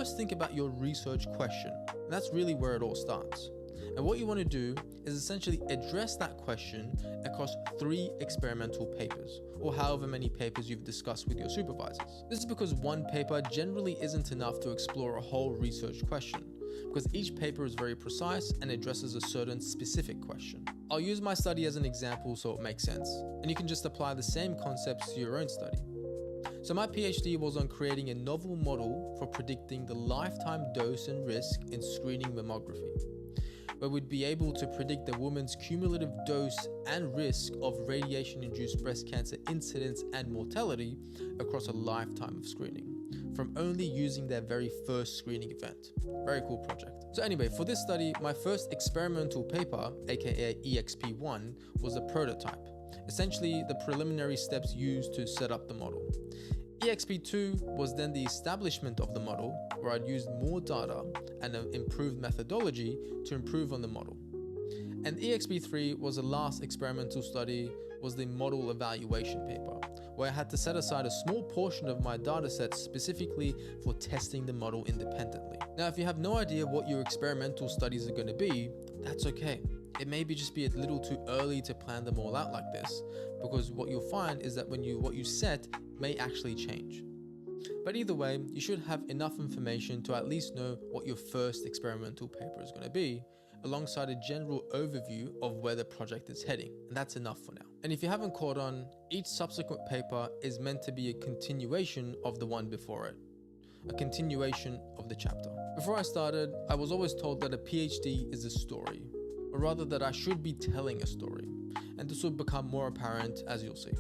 first think about your research question. And that's really where it all starts. And what you want to do is essentially address that question across 3 experimental papers, or however many papers you've discussed with your supervisors. This is because one paper generally isn't enough to explore a whole research question, because each paper is very precise and addresses a certain specific question. I'll use my study as an example so it makes sense, and you can just apply the same concepts to your own study. So my PhD was on creating a novel model for predicting the lifetime dose and risk in screening mammography, where we'd be able to predict a woman's cumulative dose and risk of radiation-induced breast cancer incidence and mortality across a lifetime of screening, from only using their very first screening event. Very cool project. So anyway, for this study, my first experimental paper, aka EXP1, was a prototype, essentially the preliminary steps used to set up the model. EXP2 was then the establishment of the model, where I'd used more data and an improved methodology to improve on the model. And EXP3 was the last experimental study, was the model evaluation paper, where I had to set aside a small portion of my dataset specifically for testing the model independently. Now, if you have no idea what your experimental studies are going to be, that's okay. It may just be a little too early to plan them all out like this, because what you'll find is that what you set may actually change. But either way, you should have enough information to at least know what your first experimental paper is going to be, alongside a general overview of where the project is heading, and that's enough for now. And if you haven't caught on, each subsequent paper is meant to be a continuation of the one before it, a continuation of the chapter. Before I started, I was always told that a PhD is a story, or rather that I should be telling a story, and this will become more apparent as you'll see.